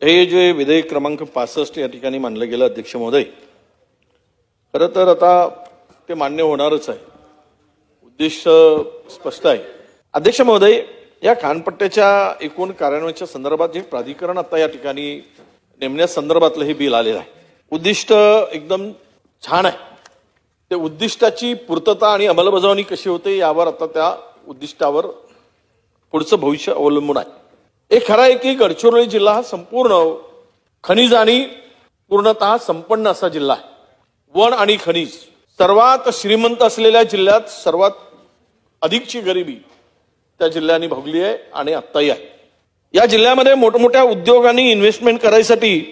हे जे विधेयक क्रमांक 65 या ठिकाणी मांडलं गेलं अध्यक्ष महोदय, खरं तर आता ते मान्य होणारच आहे, उद्दिष्ट स्पष्ट आहे। अध्यक्ष महोदय, या खानपट्ट्याच्या एकूण कार्यान्वयनाच्या संदर्भात जे प्राधिकरण आता या ठिकाणी नेमण्यासंदर्भातलं हे बिल आलेलं आहे, उद्दिष्ट एकदम छान आहे। ते उद्दिष्टाची पूर्तता आणि अंमलबजावणी कशी होते यावर आता त्या उद्दिष्टावर पुढचं भविष्य अवलंबून आहे। हे खरं आहे की गडचिरोली जिल्हा हा संपूर्ण खनिजांनी पूर्णतः संपन्न असा जिल्हा आहे। वन आणि खनिज सर्वात श्रीमंत असलेल्या जिल्ह्यात सर्वात अधिकची गरिबी त्या जिल्ह्याने भोगली आहे आणि आत्ताही आहे। या जिल्ह्यामध्ये मोठमोठ्या उद्योगांनी इन्व्हेस्टमेंट करायसाठी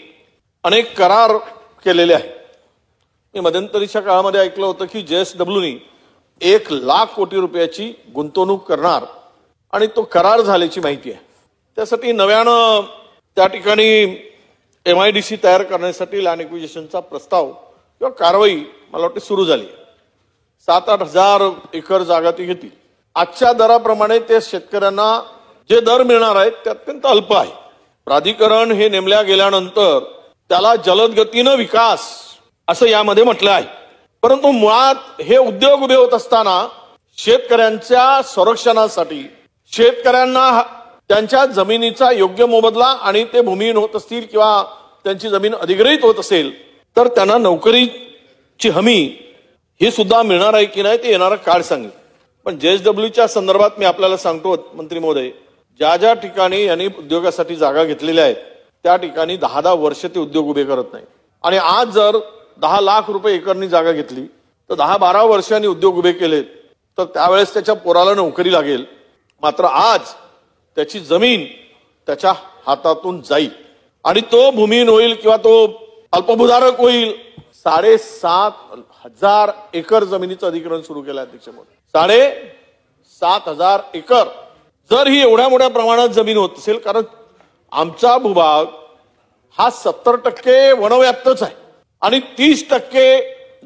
अनेक करार केलेले आहेत। मी मध्यंतरीच्या काळामध्ये ऐकलं होतं की JSWनी 1,00,000 कोटी रुपयाची गुंतवणूक करणार आणि तो करार झाल्याची माहिती आहे। त्यासाठी नव्यानं त्या ठिकाणी MIDC तयार करण्यासाठी लँड एक्विजिशनचा प्रस्ताव किंवा कारवाई मला वाटते सुरू झाली। 7-8 हजार एकर जागा ती घेतील। आजच्या दराप्रमाणे ते शेतकऱ्यांना जे दर मिळणार आहेत ते अत्यंत अल्प आहे। प्राधिकरण हे नेमल्या गेल्यानंतर त्याला जलद गतीनं विकास असं यामध्ये म्हटलं आहे, परंतु मुळात हे उद्योग उभे होत असताना शेतकऱ्यांच्या संरक्षणासाठी शेतकऱ्यांना त्यांच्या जमिनीचा योग्य मोबदला आणि ते भूमिहीन होत असतील किंवा त्यांची जमीन अधिग्रहित होत असेल तर त्यांना नोकरीची हमी ही सुद्धा मिळणार आहे की नाही ते येणारा काळ सांगेल। पण JSWच्या संदर्भात मी आपल्याला सांगतो मंत्री महोदय, ज्या ज्या ठिकाणी यांनी उद्योगासाठी जागा घेतलेल्या आहेत त्या ठिकाणी 10-10 वर्ष ते उद्योग उभे करत नाही आणि आज जर 10 लाख रुपये एकरनी जागा घेतली तर 10-12 वर्षांनी उद्योग उभे केले तर त्यावेळेस त्याच्या पोराला नोकरी लागेल। मात्र आज त्याची जमीन त्याच्या हातातून जाईल आणि तो भूमिहीन होईल किंवा तो अल्पभूधारक होईल। 7,500 एकर जमिनीचं अधिग्रहण सुरू केलं अध्यक्ष महोदय। 7,500 एकर जर ही एवढ्या मोठ्या प्रमाणात जमीन होत असेल, कारण आमचा भूभाग हा 70% वनव्याप्तच आहे आणि 30%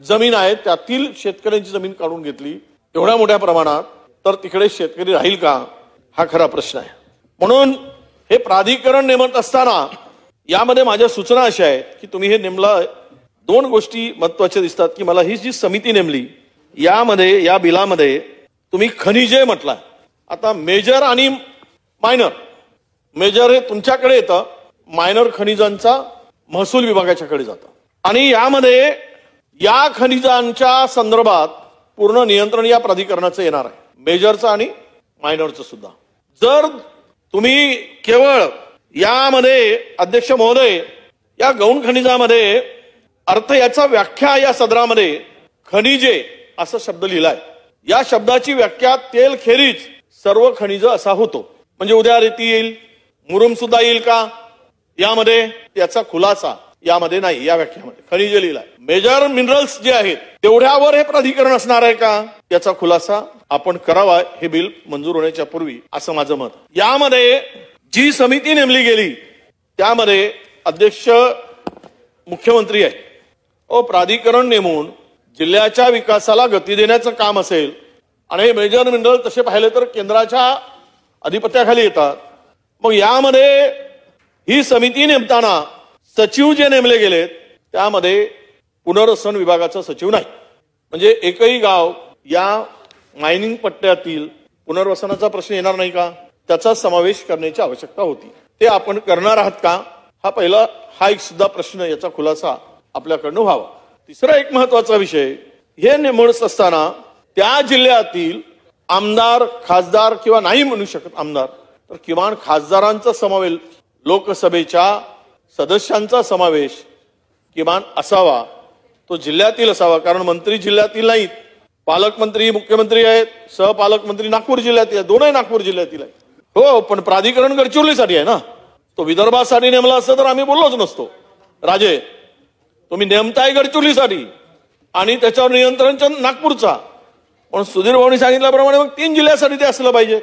जमीन आहे, त्यातील शेतकऱ्यांची जमीन काढून घेतली एवढ्या मोठ्या प्रमाणात, तर तिकडे शेतकरी राहील का हा खरा प्रश्न आहे। म्हणून हे प्राधिकरण नेमत असताना यामध्ये माझ्या सूचना अशा आहेत की तुम्ही हे नेमलं, 2 गोष्टी महत्वाच्या दिसतात की मला ही जी समिती नेमली यामध्ये या बिलामध्ये तुम्ही खनिजे म्हटलं, आता मेजर आणि मायनर, मेजर हे तुमच्याकडे येतं, मायनर खनिजांचा महसूल विभागाच्याकडे जातं आणि यामध्ये या खनिजांच्या संदर्भात पूर्ण नियंत्रण या प्राधिकरणाचं येणार आहे, मेजरचं आणि मायनरचं सुद्धा। जर तुम्ही केवळ यामध्ये अध्यक्ष महोदय या गौण खनिजामध्ये अर्थ याचा व्याख्या या सदरामध्ये खनिजे असा शब्द लिहिलाय, या शब्दाची व्याख्या तेल खेरीज सर्व खनिज असा होतो। म्हणजे उद्या रेती येईल, मुरुम सुद्धा येईल का यामध्ये, याचा खुलासा यामध्ये नाही, या व्याख्यामध्ये खनिजे लिहिलाय। मेजर मिनरल्स जे आहेत तेवढ्यावर हे प्राधिकरण असणार आहे का याचा खुलासा आपण करावा, हे बिल मंजूर होण्याच्या पूर्वी असं माझं मत। यामध्ये जी समिती नेमली गेली त्यामध्ये अध्यक्ष मुख्यमंत्री आहे। प्राधिकरण नेमून जिल्ह्याच्या विकासाला गती देण्याचं काम असेल आणि हे मेजर मिनरल तसे पाहिले तर केंद्राच्या अधिपत्याखाली येतात। मग यामध्ये ही समिती नेमताना सचिव जे नेमले गेलेत त्यामध्ये पुनर्वसन विभागाचा सचिव नाही, म्हणजे एकही गाव या मायनिंग पट्ट्यातील पुनर्वसनाचा प्रश्न येणार नाही का, त्याचा समावेश करण्याची आवश्यकता होती। ते आपण करणार आहात का हा एक सुद्धा प्रश्न, याचा खुलासा आपल्याकडनं व्हावा। तिसरा एक महत्वाचा विषय, हे नेमत असताना त्या जिल्ह्यातील आमदार खासदार किंवा नाही म्हणू शकत आमदार, तर किमान खासदारांचा समावेश, लोकसभेच्या सदस्यांचा समावेश किमान असावा, तो जिल्ह्यातील असावा। कारण मंत्री जिल्ह्यातील नाहीत, पालकमंत्री मुख्यमंत्री आहेत, सहपालकमंत्री नागपूर जिल्ह्यातील आहेत, दोनही नागपूर जिल्ह्यातील आहेत। हो, पण प्राधिकरण गडचिरोलीसाठी आहे ना, तो विदर्भासाठी नेमला असतं तर आम्ही बोललोच नसतो। राजे, तुम्ही नेमताय गडचिरोलीसाठी आणि त्याच्यावर नियंत्रण नागपूरचा, पण सुधीर भाऊंनी सांगितल्याप्रमाणे मग 3 जिल्ह्यासाठी ते असलं पाहिजे।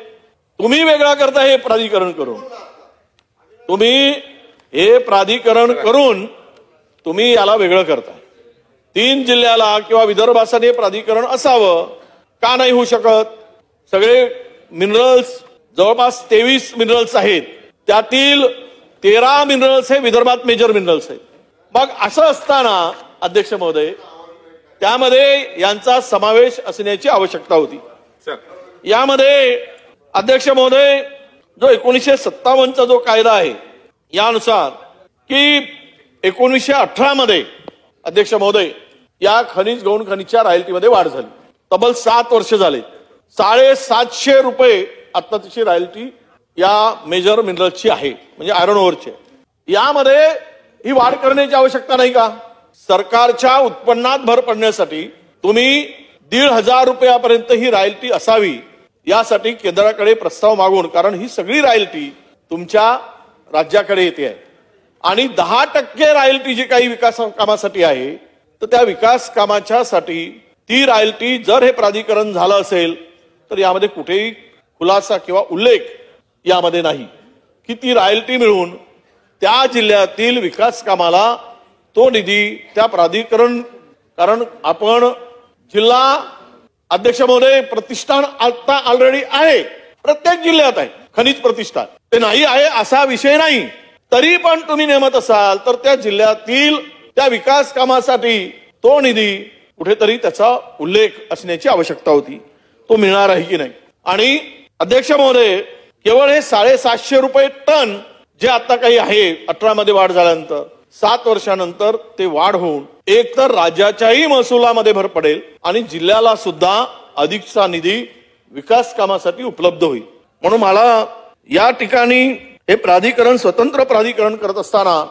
तुम्ही वेगळा करता हे प्राधिकरण करून, तुम्ही हे प्राधिकरण करून तुम्ही याला वेगळं करताय। 3 जिल्ह्याला किंवा विदर्भासाठी प्राधिकरण असावं का नाही होऊ शकत? सगळे मिनरल्स जवळपास 23 मिनरल्स आहेत, त्यातील 13 मिनरल्स हे विदर्भात मेजर मिनरल्स आहेत. मग असं असताना अध्यक्ष महोदय त्यामध्ये यांचा समावेश असण्याची आवश्यकता होती. यामध्ये अध्यक्ष महोदय जो 1957चा जो कायदा आहे यानुसार की 1918 मध्ये अध्यक्ष महोदय या खनिज गौण खनिजच्या रॉयल्टीमध्ये वाढ झाली. तब्बल 7 वर्ष झाले. 750 रुपये आत्ताची रॉयल्टी या मेजर मिनरल्सची आहे, म्हणजे आयरन ओरची. यामध्ये ही वाढ करण्याची आवश्यकता नाही का? सरकारच्या उत्पन्नात भर पडण्यासाठी तुम्ही 1,500 रुपयापर्यंत ही रॉयल्टी असावी यासाठी केंद्राकडे प्रस्ताव मागून, कारण ही सगळी रॉयल्टी तुमच्या राज्याकडे येते आहे आणि 10% रॉयल्टी जी काही विकास कामासाठी आहे तर त्या विकास कामाच्यासाठी ती रॉयल्टी जर हे प्राधिकरण झालं असेल तर यामध्ये कुठेही खुलासा किंवा उल्लेख यामध्ये नाही की ती रॉयल्टी मिळून त्या जिल्ह्यातील विकास कामाला तो निधी त्या प्राधिकरण, कारण आपण जिल्हा अध्यक्ष महोदय प्रतिष्ठान आता ऑलरेडी आहे, प्रत्येक जिल्ह्यात आहे खनिज प्रतिष्ठान, ते नाही आहे असा विषय नाही. तरी पण तुम्ही नेमत असाल तर त्या जिल्ह्यातील त्या विकास कामासाठी तो निधी कुठेतरी त्याचा उल्लेख असण्याची आवश्यकता होती. तो मिळणार आहे की नाही? आणि अध्यक्ष महोदय केवळ हे 750 रुपये टन जे आता काही आहे 18 मध्ये वाढ झाल्यानंतर 7 वर्षानंतर ते वाढ होऊन एक तर राज्याच्याही महसुलामध्ये भर पडेल आणि जिल्ह्याला सुद्धा अधिकचा निधी विकास कामासाठी उपलब्ध होईल. म्हणून मला या ठिकाणी हे प्राधिकरण स्वतंत्र प्राधिकरण करत असताना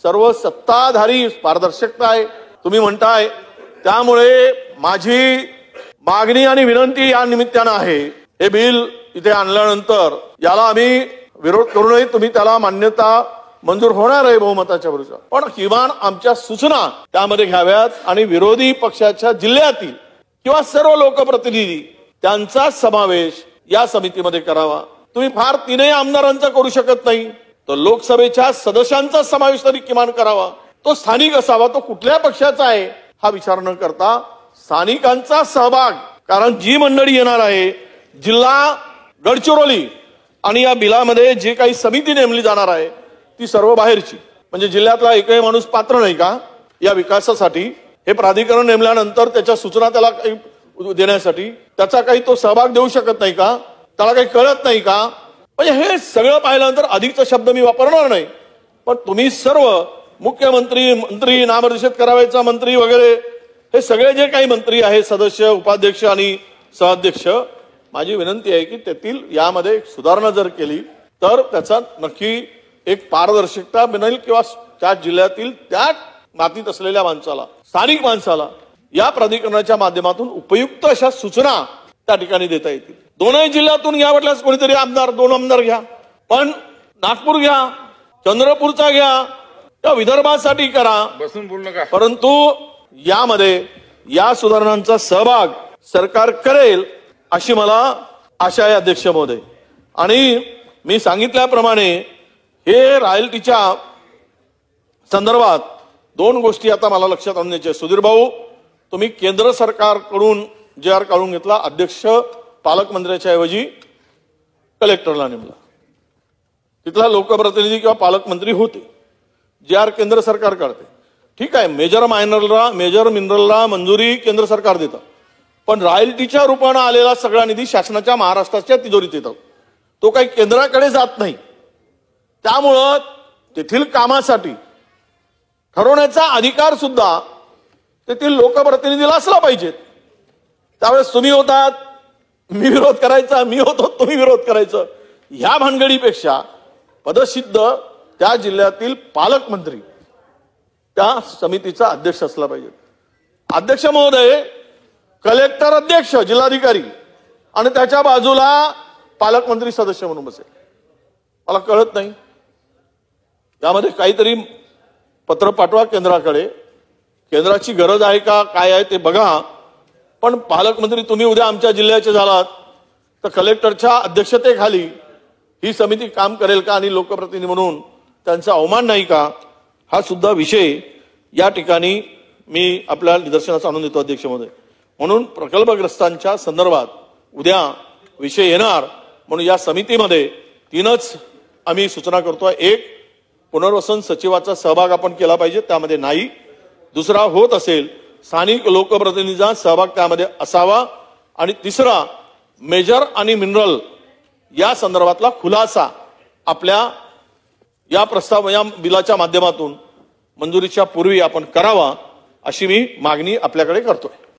सर्व सत्ताधारी पारदर्शकता आहे तुम्ही म्हणताय, त्यामुळे माझी मागणी आणि विनंती या निमित्तानं आहे, हे बिल इथे आणल्यानंतर याला आम्ही विरोध करू नये, तुम्ही त्याला मान्यता मंजूर होणार आहे बहुमताच्या विरुद्ध, पण किमान आमच्या सूचना त्यामध्ये घ्याव्यात आणि विरोधी पक्षाच्या जिल्ह्यातील किंवा सर्व लोकप्रतिनिधी त्यांचा समावेश या समितीमध्ये करावा. तुम्ही फार 3 आमदारांचा करू शकत नाही तर लोकसभेच्या सदस्यांचा समावेश तरी किमान करावा. तो स्थानिक असावा, तो कुठल्या पक्षाचा आहे हा विचार न करता स्थानिकांचा सहभाग, कारण जी मंडळी येणार आहे जिल्हा गडचिरोली आणि या बिलामध्ये जे काही समिती नेमली जाणार आहे ती सर्व बाहेरची, म्हणजे जिल्ह्यातला एकही माणूस पात्र नाही का या विकासासाठी? हे प्राधिकरण नेमल्यानंतर त्याच्या सूचना त्याला काही देण्यासाठी त्याचा काही तो सहभाग देऊ शकत नाही का? त्याला काही कळत नाही का? म्हणजे हे सगळं पाहिल्यानंतर अधिकचा शब्द मी वापरणार नाही, पण तुम्ही सर्व मुख्यमंत्री, मंत्री, नामनिर्देशित करावयाचा मंत्री वगैरे हे सगळे जे काही मंत्री आहेत, सदस्य, उपाध्यक्ष आणि सहाध्यक्ष, माझी विनंती आहे की त्यातील यामध्ये सुधारणा जर केली तर त्याचा नक्की एक पारदर्शकता बनेल किंवा त्या जिल्ह्यातील त्या मातीत असलेल्या माणसाला, स्थानिक माणसाला या प्राधिकरणाच्या माध्यमातून उपयुक्त अशा सूचना त्या ठिकाणी देता येतील. दोनही जिल्ह्यातून घ्या वाटल्यास कोणीतरी आमदार, 2 आमदार घ्या, पण नागपूर घ्या, चंद्रपूरचा घ्या, त्या विदर्भासाठी करा, बसून बोल नका. परंतु यामध्ये या सुधारणांचा सहभाग सरकार करेल अशी मला आशा आहे अध्यक्ष महोदय. आणि मी सांगितल्याप्रमाणे हे रॉयल्टीच्या संदर्भात 2 गोष्टी आता मला लक्षात आणून द्यायच्या. सुधीर भाऊ, तुम्ही केंद्र सरकारकडून JR काढून घेतला, अध्यक्ष पालकमंत्र्याच्या ऐवजी कलेक्टरला नेमला, तिथला लोकप्रतिनिधी किंवा पालकमंत्री होते. JR केंद्र सरकार काढते, ठीक आहे, मेजर मिनरलला मंजुरी केंद्र सरकार देतं, पण रॉयल्टीच्या रूपानं आलेला सगळा निधी शासनाच्या महाराष्ट्राच्या तिजोरीत येतो, तो काही केंद्राकडे जात नाही. त्यामुळं तेथील कामासाठी ठरवण्याचा अधिकार सुद्धा तेथील लोकप्रतिनिधीला असला पाहिजे. त्यावेळेस तुम्ही होतात, मी विरोध करायचा, मी होतो, तुम्ही विरोध करायचं, ह्या भानगडीपेक्षा पदसिद्ध त्या जिल्ह्यातील पालकमंत्री त्या समितीचा अध्यक्ष असला पाहिजे. अध्यक्ष महोदय, कलेक्टर अध्यक्ष, जिल्हाधिकारी आणि त्याच्या बाजूला पालकमंत्री सदस्य म्हणून बसेल. मला कळत नाही, यामध्ये काहीतरी पत्र पाठवा केंद्राकडे, केंद्राची गरज आहे का काय आहे ते बघा. पण पालकमंत्री तुम्ही उद्या आमच्या जिल्ह्याचे झालात तर कलेक्टरच्या अध्यक्षतेखाली ही समिती काम करेल का आणि लोकप्रतिनिधी म्हणून त्यांचा अवमान नाही का, हा सुद्धा विषय या ठिकाणी मी आपल्या निदर्शनास आणून देतो अध्यक्ष महोदय. म्हणून प्रकल्पग्रस्तांच्या संदर्भात उद्या विषय येणार, म्हणून या समितीमध्ये 3च आम्ही सूचना करतोय. एक, पुनर्वसन सचिवाचा सहभाग आपण केला पाहिजे, त्यामध्ये नाही. दुसरा, होत असेल स्थानिक लोकप्रतिनिधींचा सहभाग त्यामध्ये असावा. आणि तिसरा, मेजर आणि मिनरल या संदर्भातला खुलासा आपल्या या बिलाच्या माध्यमातून मंजुरीच्या पूर्वी आपण करावा, अशी मी मागणी आपल्याकडे करतोय.